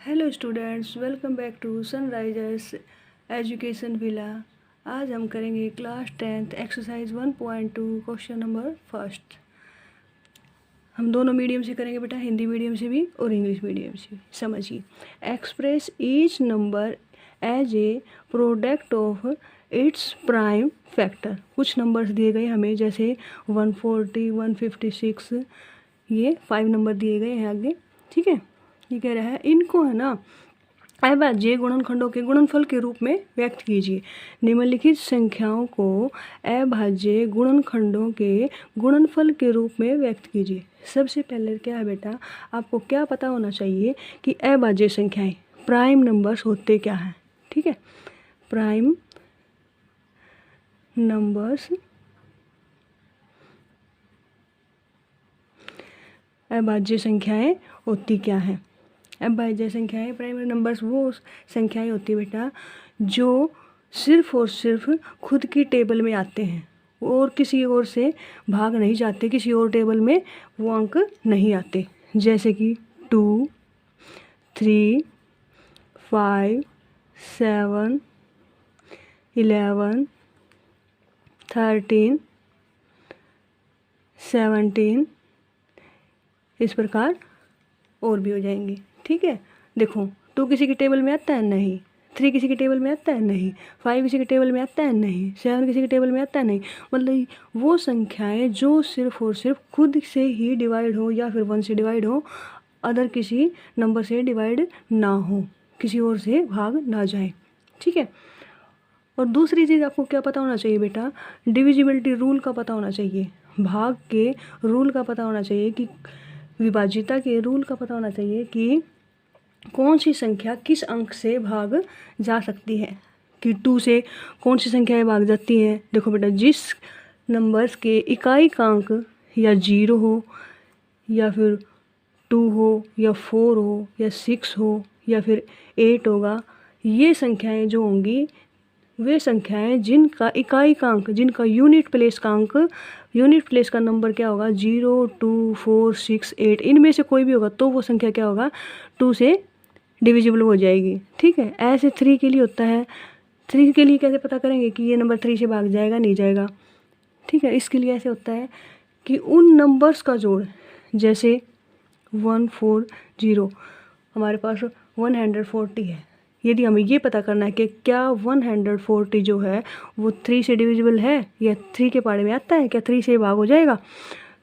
Hello students, welcome back to Sunrisers education villa. आज हम करेंगे class 10th exercise 1.2 question number first. हम दोनों मीडियम से करेंगे बेटा, हिंदी मीडियम से भी और इंग्लिश मीडियम से भी। समझिए, express each number as a product of its prime factor. कुछ नंबर्स दिए गए हमें, जैसे 140, 156, ये 5 नंबर दिए गए हैं आगे। ठीक है, ये कह रहा है इनको है ना अभाज्य गुणनखंडों के गुणनफल के रूप में व्यक्त कीजिए। निम्नलिखित संख्याओं को अभाज्य गुणनखंडों के गुणनफल के रूप में व्यक्त कीजिए। सबसे पहले क्या है बेटा, आपको क्या पता होना चाहिए कि अभाज्य संख्याएं प्राइम नंबर्स होते क्या हैं। ठीक है, प्राइम नंबर्स अभाज्य संख्याएं होती क्या हैं। अभाज्य संख्याएं प्राइमरी नंबर्स वो संख्याएं होती है बेटा जो सिर्फ और सिर्फ खुद की टेबल में आते हैं और किसी और से भाग नहीं जाते, किसी और टेबल में वो अंक नहीं आते। जैसे कि 2, 3, 5, 7, 11, 13, 17, इस प्रकार और भी हो जाएंगे। ठीक है, देखो 2 किसी की टेबल में आता है नहीं, 3 किसी की टेबल में आता है नहीं, 5 किसी की टेबल में आता है नहीं, 7 किसी की टेबल में आता है नहीं। मतलब वो संख्याएं जो सिर्फ और सिर्फ खुद से ही डिवाइड हो या फिर 1 से डिवाइड हो, अदर किसी नंबर से डिवाइड ना हो, किसी और से भाग ना जाए। ठीक है, और दूसरी चीज़ आपको क्या पता होना चाहिए बेटा, डिविजिबिलिटी रूल का पता होना चाहिए, भाग के रूल का पता होना चाहिए, कि विभाज्यता के रूल का पता होना चाहिए कि कौन सी संख्या किस अंक से भाग जा सकती है। कि 2 से कौन सी संख्याएं भाग जाती हैं। देखो बेटा, जिस नंबर्स के इकाई का अंक या 0 हो या फिर 2 हो या 4 हो या 6 हो या फिर 8 होगा, ये संख्याएं जो होंगी वे संख्याएं जिनका इकाई का अंक, जिनका यूनिट प्लेस का अंक, यूनिट प्लेस का नंबर क्या होगा, 0, 2, 4, 6, 8, इनमें से कोई भी होगा तो वो संख्या क्या होगा, 2 से डिविजिबल हो जाएगी। ठीक है, ऐसे 3 के लिए होता है। 3 के लिए कैसे पता करेंगे कि ये नंबर 3 से भाग जाएगा नहीं जाएगा। ठीक है, इसके लिए ऐसे होता है कि उन नंबर्स का जोड़, जैसे 140 हमारे पास 140 है। यदि हमें ये पता करना है कि क्या 140 जो है वो 3 से डिविजिबल है या 3 के पाड़े में आता है, क्या 3 से भाग हो जाएगा,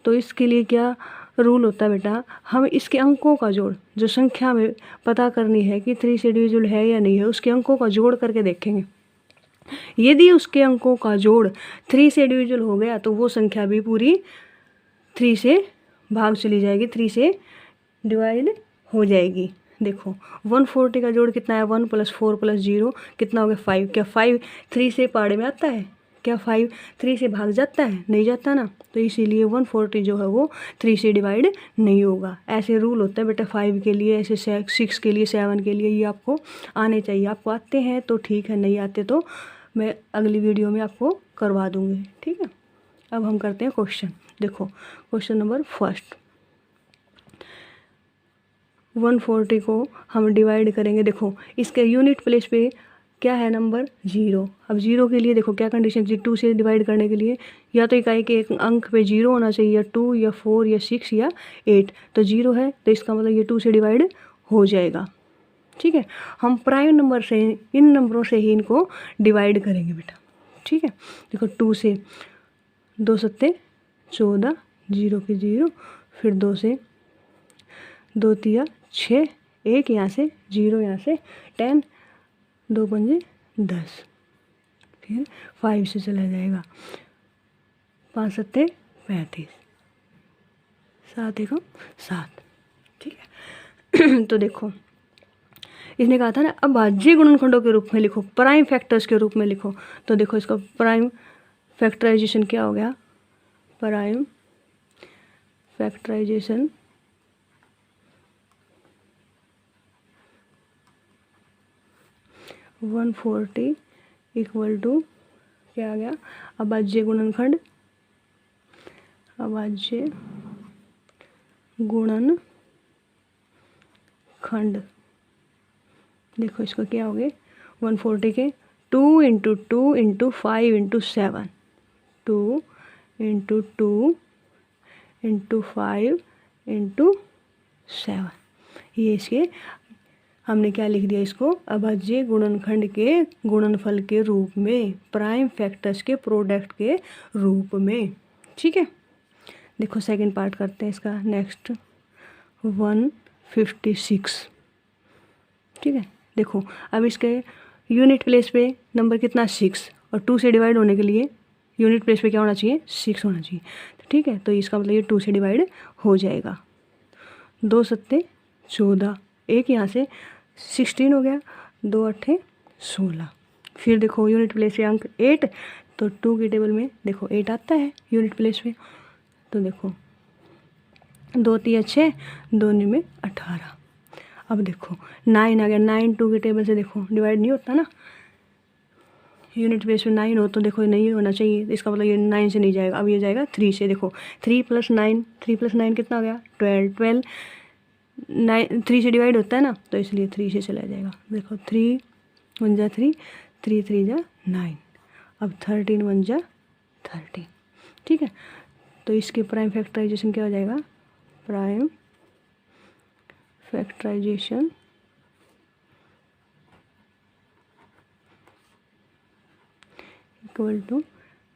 तो इसके लिए क्या रूल होता है बेटा, हम इसके अंकों का जोड़, जो संख्या में पता करनी है कि 3 से डिविजिबल है या नहीं है, उसके अंकों का जोड़ करके देखेंगे। यदि उसके अंकों का जोड़ 3 से डिविजिबल हो गया तो वो संख्या भी पूरी 3 से भाग चली जाएगी, 3 से डिवाइड हो जाएगी। देखो 140 का जोड़ कितना है, 1 + 4 + 0 कितना हो गया, 5। क्या 5 3 से पाड़े में आता है, क्या 5 3 से भाग जाता है, नहीं जाता ना, तो इसीलिए 140 जो है वो 3 से डिवाइड नहीं होगा। ऐसे रूल होता है बेटा 5 के लिए, ऐसे 6 के लिए, 7 के लिए, ये आपको आने चाहिए। आपको आते हैं तो ठीक है, नहीं आते तो मैं अगली वीडियो में आपको करवा दूँगी। ठीक है, अब हम करते हैं क्वेश्चन। देखो क्वेश्चन नंबर फर्स्ट, 140 को हम डिवाइड करेंगे। देखो इसके यूनिट प्लेस पे क्या है, नंबर 0। अब 0 के लिए देखो क्या कंडीशन थी, 2 से डिवाइड करने के लिए या तो इकाई के एक अंक पे 0 होना चाहिए, या 2 या 4 या 6 या 8, तो 0 है तो इसका मतलब ये 2 से डिवाइड हो जाएगा। ठीक है, हम प्राइम नंबर से, इन नंबरों से ही इनको डिवाइड करेंगे बेटा। ठीक है, देखो 2 से 2 सत्ते 14, 0 के 0, फिर 2 से 2 तिया 6, 1 यहाँ से, 0 यहाँ से, 10, 2 पंजे 10, फिर 5 से चला जाएगा, 5 सत्ते 35, 7 एकम 7। ठीक है तो देखो इसने कहा था ना अभाज्य गुणनखंडों के रूप में लिखो, प्राइम फैक्टर्स के रूप में लिखो। तो देखो इसका प्राइम फैक्टराइजेशन क्या हो गया, प्राइम फैक्टराइजेशन 140 इक्वल टू क्या आ गया, अभाज्य गुणनखंड, अभाज्य गुणनखंड देखो इसको क्या हो गए 140 के 2 into 2 into 5 into 7, 2 into 2 into 5 into 7, ये इसके हमने क्या लिख दिया इसको अभाज्य गुणनखंड के गुणनफल के रूप में, प्राइम फैक्टर्स के प्रोडक्ट के रूप में। ठीक है, देखो सेकंड पार्ट करते हैं इसका नेक्स्ट 156। ठीक है, देखो अब इसके यूनिट प्लेस पे नंबर कितना 6 और 2 से डिवाइड होने के लिए यूनिट प्लेस पे क्या होना चाहिए 6 होना चाहिए। तो ठीक है, तो इसका मतलब ये 2 से डिवाइड हो जाएगा। 2 सत्ते 14, एक यहाँ से 16 हो गया, 2 अट्ठे 16। फिर देखो यूनिट प्लेस पे अंक 8, तो 2 की टेबल में देखो 8 आता है यूनिट प्लेस पे। तो देखो 2 3 6, 2 9 में 18। अब देखो 9 आ गया, 9 2 की टेबल से देखो डिवाइड नहीं होता ना, यूनिट प्लेस पे 9 हो तो देखो नहीं होना चाहिए, इसका मतलब ये 9 से नहीं जाएगा। अब ये जाएगा 3 से। देखो 3 + 9, 3 + 9 कितना हो गया 12, 12 9 3 से डिवाइड होता है ना, तो इसलिए 3 से चला जाएगा। देखो 3 1 जा 3, 3 3 जा 9, अब 13 1 जा 13। ठीक है, तो इसके प्राइम फैक्टराइजेशन क्या हो जाएगा, प्राइम फैक्टराइजेशन इक्वल टू,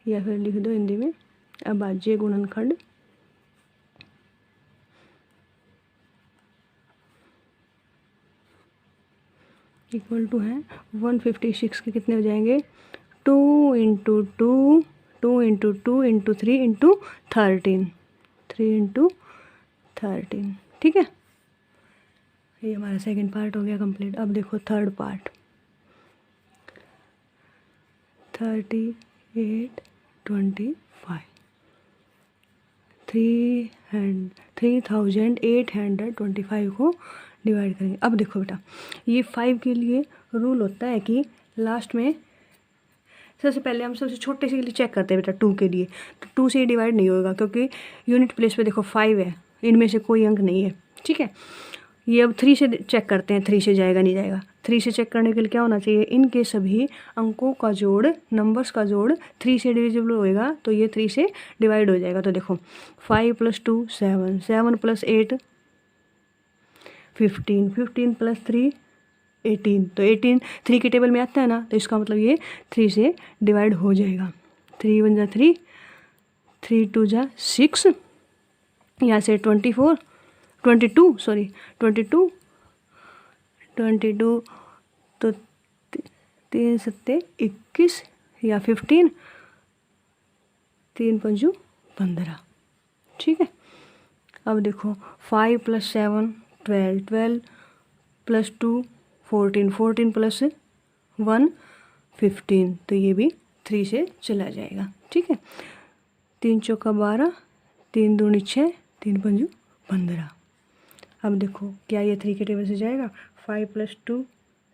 या फिर लिख दो हिंदी में अभाज्य गुणनखंड इक्वल टू है 156 के कितने हो जाएंगे 2 into 2, 2 into 2 into 3 into 13, 3 into 13। ठीक है, ये हमारा सेकंड पार्ट हो गया कंप्लीट। अब देखो थर्ड पार्ट 38 25, 3825 को डिवाइड करेंगे। अब देखो बेटा ये 5 के लिए रूल होता है कि लास्ट में सबसे पहले हम सबसे छोटे से के लिए चेक करते हैं बेटा 2 के लिए, तो 2 से डिवाइड नहीं होगा क्योंकि यूनिट प्लेस पे देखो 5 है, इनमें से कोई अंक नहीं है। ठीक है, ये अब 3 से चेक करते हैं, 3 से जाएगा नहीं जाएगा। 3 से चेक करने के लिए क्या होना चाहिए, इनके सभी अंकों का जोड़, नंबर्स का जोड़ 3 से डिविजिबल होएगा, तो ये 3 से डिवाइड हो जाएगा। तो देखो 5 + 2 7, 7 + 8 15, 15 + 3 18, तो 18 3 की टेबल में आता है ना, तो इसका मतलब ये 3 से डिवाइड हो जाएगा। 3 1 जा 3, 3 2 जा 6, यहाँ से 22 तो 3 7 21 या 15, 3 5 15। ठीक है, अब देखो 5 + 7 12, 12 + 2 14, 14 + 1 15, तो ये भी 3 से चला जाएगा। ठीक है, 3 चौका 12, 3 दूनी 6, 3 5 15। अब देखो क्या ये 3 के टेबल से जाएगा, 5 + 2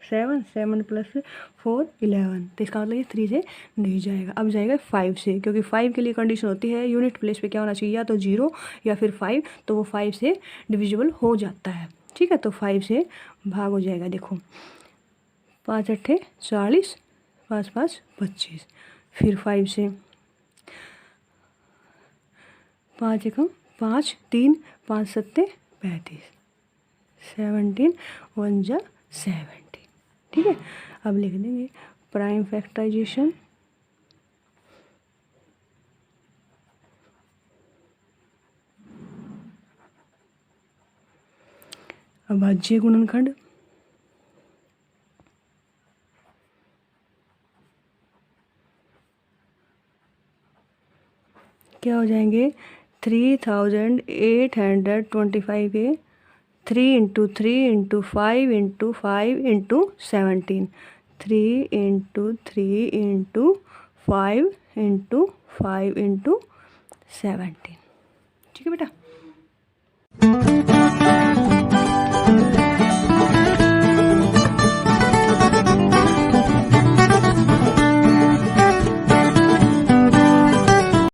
7, 7 + 4 11, तो इसका मतलब ये 3 से नहीं जाएगा। अब जाएगा 5 से, क्योंकि 5 के लिए कंडीशन होती है यूनिट प्लेस पे क्या होना चाहिए, या तो 0 या फिर 5, तो वो 5 से डिविजिबल हो जाता है। ठीक है, तो 5 से भाग हो जाएगा। देखो 5 8 40, 5 5 25, फिर 5 से 5 1 5 3, 5 7 35, 17 1 जा 70। ठीक है, अब लिख देंगे प्राइम फैक्टराइजेशन अभाज्य गुणनखंड क्या हो जाएंगे 3825 के 3 × 3 × 5 × 5 × 17, 3 × 3 × 5 × 5 × 17। ठीक है बेटा,